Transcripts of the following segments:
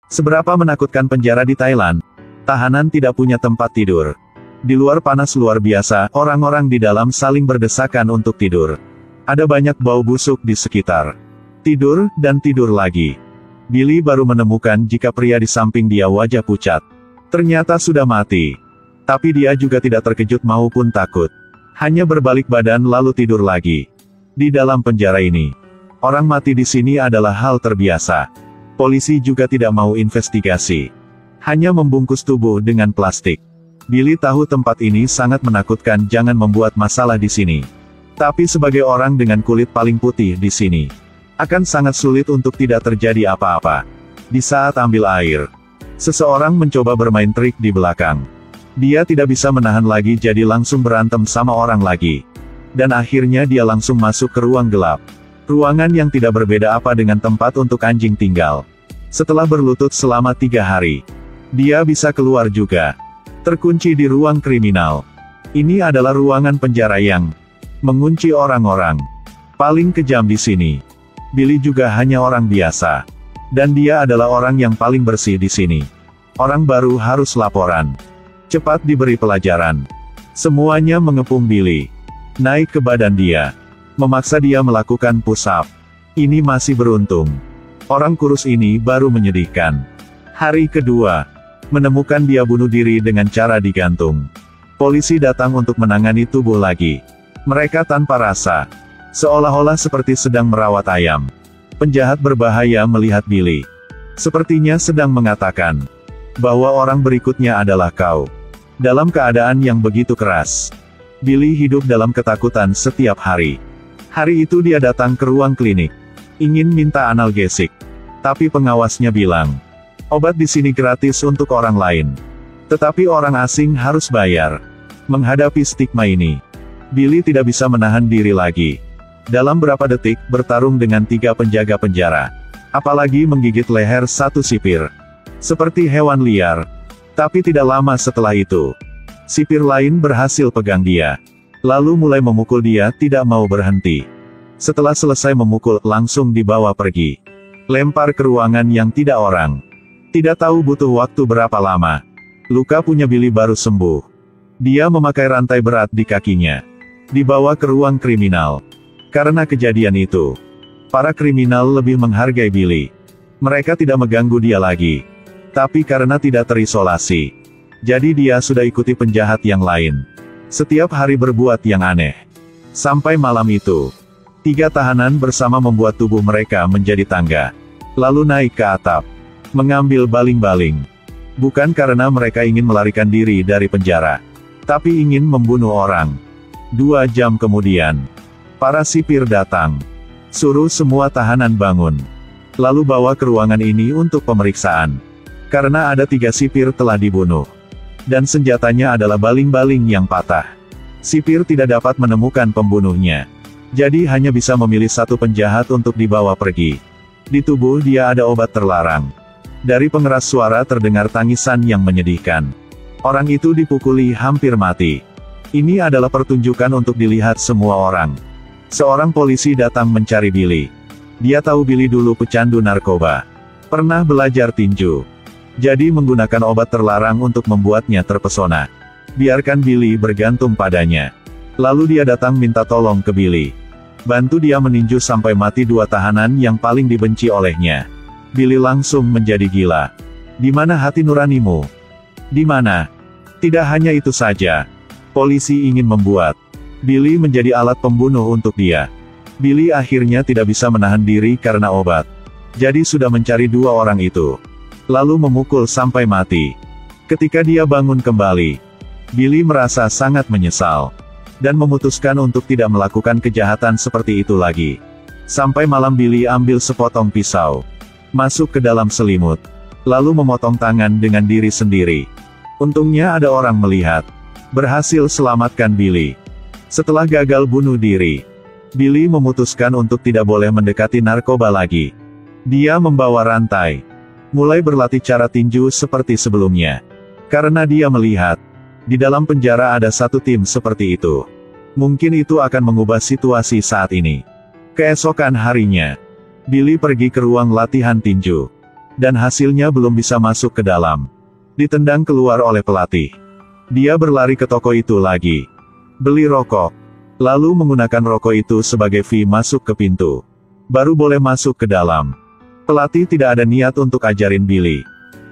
Seberapa menakutkan penjara di Thailand? Tahanan tidak punya tempat tidur. Di luar panas luar biasa, orang-orang di dalam saling berdesakan untuk tidur. Ada banyak bau busuk di sekitar. Tidur, dan tidur lagi. Billy baru menemukan jika pria di samping dia wajah pucat. Ternyata sudah mati. Tapi dia juga tidak terkejut maupun takut. Hanya berbalik badan lalu tidur lagi. Di dalam penjara ini, orang mati di sini adalah hal terbiasa. Polisi juga tidak mau investigasi. Hanya membungkus tubuh dengan plastik. Billy tahu tempat ini sangat menakutkan, jangan membuat masalah di sini. Tapi sebagai orang dengan kulit paling putih di sini, akan sangat sulit untuk tidak terjadi apa-apa. Di saat ambil air, seseorang mencoba bermain trik di belakang. Dia tidak bisa menahan lagi jadi langsung berantem sama orang lagi. Dan akhirnya dia langsung masuk ke ruang gelap. Ruangan yang tidak berbeda apa dengan tempat untuk anjing tinggal. Setelah berlutut selama 3 hari, dia bisa keluar juga. Terkunci di ruang kriminal. Ini adalah ruangan penjara yang mengunci orang-orang paling kejam di sini. Billy juga hanya orang biasa. Dan dia adalah orang yang paling bersih di sini. Orang baru harus laporan. Cepat diberi pelajaran. Semuanya mengepung Billy. Naik ke badan dia. Memaksa dia melakukan push-up. Ini masih beruntung. Orang kurus ini baru menyedihkan. Hari kedua. Menemukan dia bunuh diri dengan cara digantung. Polisi datang untuk menangani tubuh lagi. Mereka tanpa rasa. Seolah-olah seperti sedang merawat ayam. Penjahat berbahaya melihat Billy. Sepertinya sedang mengatakan bahwa orang berikutnya adalah kau. Dalam keadaan yang begitu keras, Billy hidup dalam ketakutan setiap hari. Hari itu dia datang ke ruang klinik. Ingin minta analgesik. Tapi pengawasnya bilang, obat di sini gratis untuk orang lain. Tetapi orang asing harus bayar. Menghadapi stigma ini, Billy tidak bisa menahan diri lagi. Dalam berapa detik, bertarung dengan 3 penjaga penjara. Apalagi menggigit leher satu sipir. Seperti hewan liar. Tapi tidak lama setelah itu, sipir lain berhasil pegang dia. Lalu mulai memukul dia, tidak mau berhenti. Setelah selesai memukul, langsung dibawa pergi. Lempar ke ruangan yang tidak orang. Tidak tahu butuh waktu berapa lama. Luka punya Billy baru sembuh. Dia memakai rantai berat di kakinya. Dibawa ke ruang kriminal. Karena kejadian itu, para kriminal lebih menghargai Billy. Mereka tidak mengganggu dia lagi. Tapi karena tidak terisolasi, jadi dia sudah ikuti penjahat yang lain. Setiap hari berbuat yang aneh. Sampai malam itu, 3 tahanan bersama membuat tubuh mereka menjadi tangga. Lalu naik ke atap. Mengambil baling-baling. Bukan karena mereka ingin melarikan diri dari penjara. Tapi ingin membunuh orang. 2 jam kemudian, para sipir datang. Suruh semua tahanan bangun. Lalu bawa ke ruangan ini untuk pemeriksaan. Karena ada 3 sipir telah dibunuh. Dan senjatanya adalah baling-baling yang patah. Sipir tidak dapat menemukan pembunuhnya. Jadi hanya bisa memilih 1 penjahat untuk dibawa pergi. Di tubuh dia ada obat terlarang. Dari pengeras suara terdengar tangisan yang menyedihkan. Orang itu dipukuli hampir mati. Ini adalah pertunjukan untuk dilihat semua orang. Seorang polisi datang mencari Billy. Dia tahu Billy dulu pecandu narkoba. Pernah belajar tinju. Jadi menggunakan obat terlarang untuk membuatnya terpesona. Biarkan Billy bergantung padanya. Lalu dia datang minta tolong ke Billy. Bantu dia meninju sampai mati 2 tahanan yang paling dibenci olehnya. Billy langsung menjadi gila. Di mana hati nuranimu? Di mana? Tidak hanya itu saja. Polisi ingin membuat Billy menjadi alat pembunuh untuk dia. Billy akhirnya tidak bisa menahan diri karena obat. Jadi sudah mencari 2 orang itu. Lalu memukul sampai mati. Ketika dia bangun kembali, Billy merasa sangat menyesal. Dan memutuskan untuk tidak melakukan kejahatan seperti itu lagi. Sampai malam Billy ambil sepotong pisau. Masuk ke dalam selimut. Lalu memotong tangan dengan diri sendiri. Untungnya ada orang melihat. Berhasil selamatkan Billy. Setelah gagal bunuh diri, Billy memutuskan untuk tidak boleh mendekati narkoba lagi. Dia membawa rantai. Mulai berlatih cara tinju seperti sebelumnya. Karena dia melihat, di dalam penjara ada 1 tim seperti itu. Mungkin itu akan mengubah situasi saat ini. Keesokan harinya, Billy pergi ke ruang latihan tinju. Dan hasilnya belum bisa masuk ke dalam. Ditendang keluar oleh pelatih. Dia berlari ke toko itu lagi. Beli rokok. Lalu menggunakan rokok itu sebagai fee masuk ke pintu. Baru boleh masuk ke dalam. Pelatih tidak ada niat untuk ajarin Billy.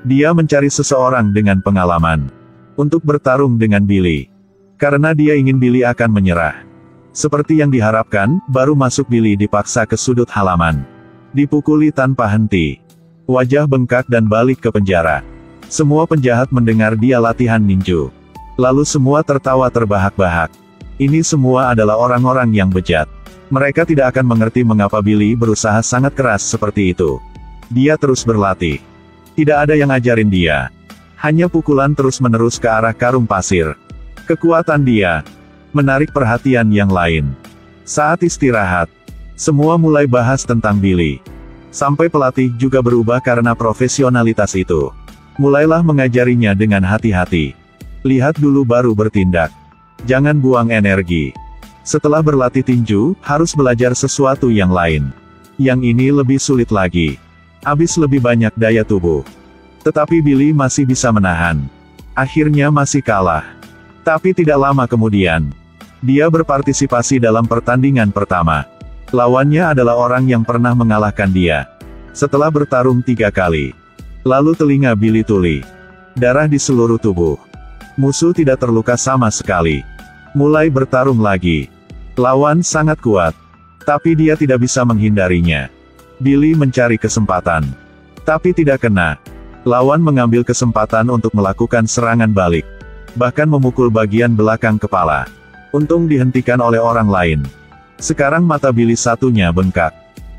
Dia mencari seseorang dengan pengalaman. Untuk bertarung dengan Billy. Karena dia ingin Billy akan menyerah. Seperti yang diharapkan, baru masuk Billy dipaksa ke sudut halaman. Dipukuli tanpa henti. Wajah bengkak dan balik ke penjara. Semua penjahat mendengar dia latihan ninju. Lalu semua tertawa terbahak-bahak. Ini semua adalah orang-orang yang bejat. Mereka tidak akan mengerti mengapa Billy berusaha sangat keras seperti itu. Dia terus berlatih. Tidak ada yang ajarin dia. Hanya pukulan terus-menerus ke arah karung pasir. Kekuatan dia menarik perhatian yang lain. Saat istirahat, semua mulai bahas tentang Billy. Sampai pelatih juga berubah karena profesionalitas itu. Mulailah mengajarinya dengan hati-hati. Lihat dulu baru bertindak. Jangan buang energi. Setelah berlatih tinju, harus belajar sesuatu yang lain. Yang ini lebih sulit lagi. Habis lebih banyak daya tubuh. Tetapi Billy masih bisa menahan. Akhirnya masih kalah. Tapi tidak lama kemudian, dia berpartisipasi dalam pertandingan pertama. Lawannya adalah orang yang pernah mengalahkan dia. Setelah bertarung 3 kali. Lalu telinga Billy tuli. Darah di seluruh tubuh. Musuh tidak terluka sama sekali. Mulai bertarung lagi. Lawan sangat kuat. Tapi dia tidak bisa menghindarinya. Billy mencari kesempatan. Tapi tidak kena. Lawan mengambil kesempatan untuk melakukan serangan balik. Bahkan memukul bagian belakang kepala. Untung dihentikan oleh orang lain. Sekarang mata Billy satunya bengkak.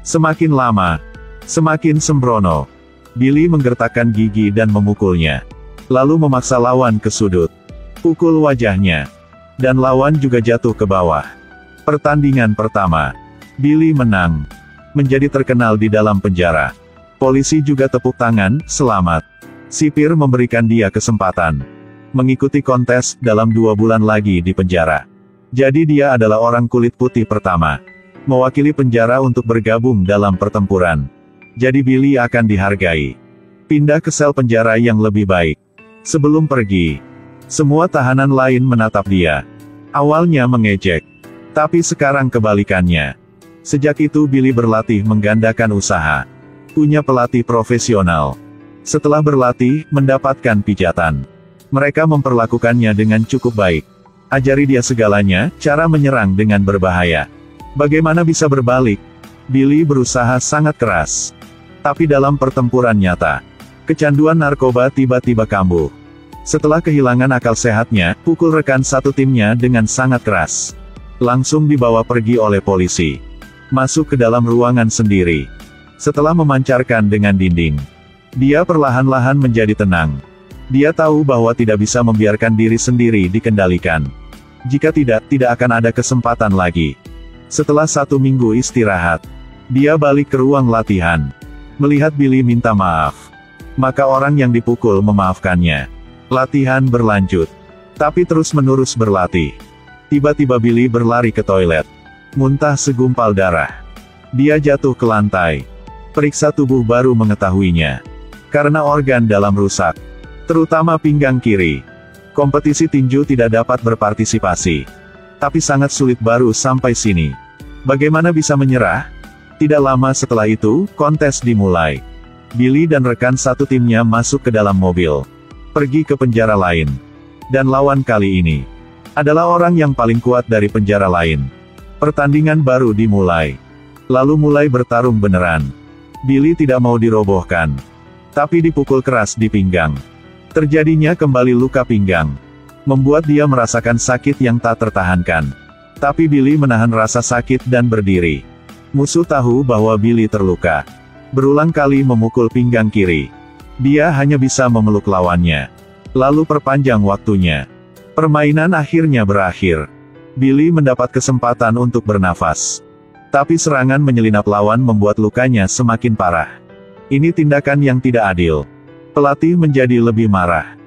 Semakin lama, semakin sembrono. Billy menggertakkan gigi dan memukulnya. Lalu memaksa lawan ke sudut. Pukul wajahnya. Dan lawan juga jatuh ke bawah. Pertandingan pertama. Billy menang. Menjadi terkenal di dalam penjara. Polisi juga tepuk tangan, selamat. Sipir memberikan dia kesempatan. Mengikuti kontes, dalam 2 bulan lagi di penjara. Jadi dia adalah orang kulit putih pertama. Mewakili penjara untuk bergabung dalam pertempuran. Jadi Billy akan dihargai. Pindah ke sel penjara yang lebih baik. Sebelum pergi, semua tahanan lain menatap dia. Awalnya mengejek. Tapi sekarang kebalikannya. Sejak itu Billy berlatih menggandakan usaha. Punya pelatih profesional. Setelah berlatih, mendapatkan pijatan. Mereka memperlakukannya dengan cukup baik. Ajari dia segalanya, cara menyerang dengan berbahaya. Bagaimana bisa berbalik? Billy berusaha sangat keras. Tapi dalam pertempuran nyata, kecanduan narkoba tiba-tiba kambuh. Setelah kehilangan akal sehatnya, pukul rekan satu timnya dengan sangat keras. Langsung dibawa pergi oleh polisi. Masuk ke dalam ruangan sendiri. Setelah memancarkan dengan dinding, dia perlahan-lahan menjadi tenang. Dia tahu bahwa tidak bisa membiarkan diri sendiri dikendalikan. Jika tidak akan ada kesempatan lagi. Setelah 1 minggu istirahat, dia balik ke ruang latihan. Melihat Billy minta maaf. Maka orang yang dipukul memaafkannya. Latihan berlanjut. Tapi terus-menerus berlatih. Tiba-tiba Billy berlari ke toilet. Muntah segumpal darah. Dia jatuh ke lantai. Periksa tubuh baru mengetahuinya. Karena organ dalam rusak. Terutama pinggang kiri. Kompetisi tinju tidak dapat berpartisipasi. Tapi sangat sulit baru sampai sini. Bagaimana bisa menyerah? Tidak lama setelah itu, kontes dimulai. Billy dan rekan satu timnya masuk ke dalam mobil. Pergi ke penjara lain. Dan lawan kali ini adalah orang yang paling kuat dari penjara lain. Pertandingan baru dimulai. Lalu mulai bertarung beneran. Billy tidak mau dirobohkan. Tapi dipukul keras di pinggang. Terjadinya kembali luka pinggang. Membuat dia merasakan sakit yang tak tertahankan. Tapi Billy menahan rasa sakit dan berdiri. Musuh tahu bahwa Billy terluka. Berulang kali memukul pinggang kiri. Dia hanya bisa memeluk lawannya. Lalu perpanjang waktunya. Permainan akhirnya berakhir. Billy mendapat kesempatan untuk bernafas. Tapi serangan menyelinap lawan membuat lukanya semakin parah. Ini tindakan yang tidak adil. Pelatih menjadi lebih marah.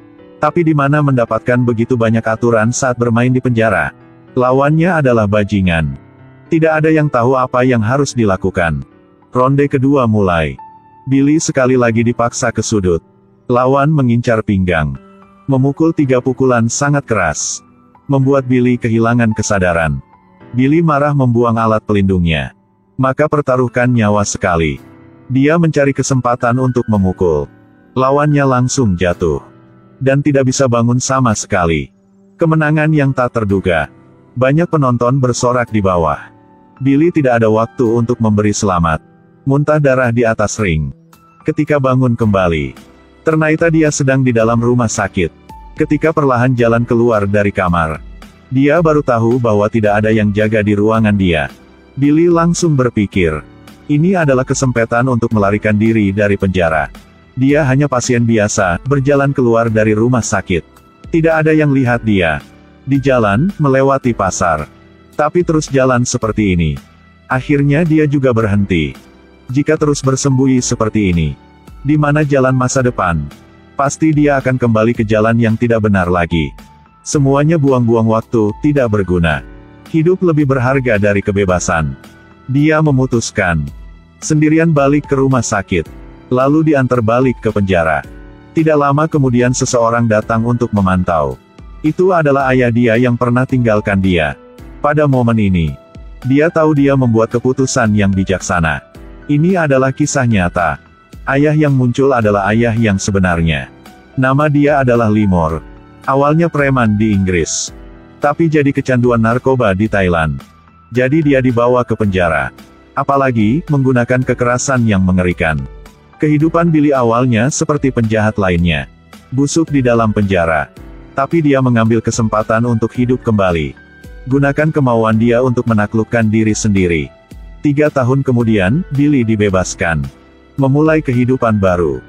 Tapi di mana mendapatkan begitu banyak aturan saat bermain di penjara? Lawannya adalah bajingan. Tidak ada yang tahu apa yang harus dilakukan. Ronde kedua mulai. Billy sekali lagi dipaksa ke sudut. Lawan mengincar pinggang. Memukul 3 pukulan sangat keras. Membuat Billy kehilangan kesadaran. Billy marah membuang alat pelindungnya. Maka pertaruhkan nyawa sekali. Dia mencari kesempatan untuk memukul. Lawannya langsung jatuh. Dan tidak bisa bangun sama sekali. Kemenangan yang tak terduga. Banyak penonton bersorak di bawah. Billy tidak ada waktu untuk memberi selamat. Muntah darah di atas ring. Ketika bangun kembali, ternyata dia sedang di dalam rumah sakit. Ketika perlahan jalan keluar dari kamar, dia baru tahu bahwa tidak ada yang jaga di ruangan dia. Billy langsung berpikir, ini adalah kesempatan untuk melarikan diri dari penjara. Dia hanya pasien biasa, berjalan keluar dari rumah sakit. Tidak ada yang lihat dia. Di jalan, melewati pasar. Tapi terus jalan seperti ini. Akhirnya dia juga berhenti. Jika terus bersembunyi seperti ini, di mana jalan masa depan? Pasti dia akan kembali ke jalan yang tidak benar lagi. Semuanya buang-buang waktu, tidak berguna. Hidup lebih berharga dari kebebasan. Dia memutuskan. Sendirian balik ke rumah sakit. Lalu diantar balik ke penjara. Tidak lama kemudian seseorang datang untuk memantau. Itu adalah ayah dia yang pernah tinggalkan dia. Pada momen ini, dia tahu dia membuat keputusan yang bijaksana. Ini adalah kisah nyata. Ayah yang muncul adalah ayah yang sebenarnya. Nama dia adalah Limor. Awalnya preman di Inggris. Tapi jadi kecanduan narkoba di Thailand. Jadi dia dibawa ke penjara. Apalagi, menggunakan kekerasan yang mengerikan. Kehidupan Billy awalnya seperti penjahat lainnya. Busuk di dalam penjara. Tapi dia mengambil kesempatan untuk hidup kembali. Gunakan kemauan dia untuk menaklukkan diri sendiri. 3 tahun kemudian, Billy dibebaskan. Memulai kehidupan baru.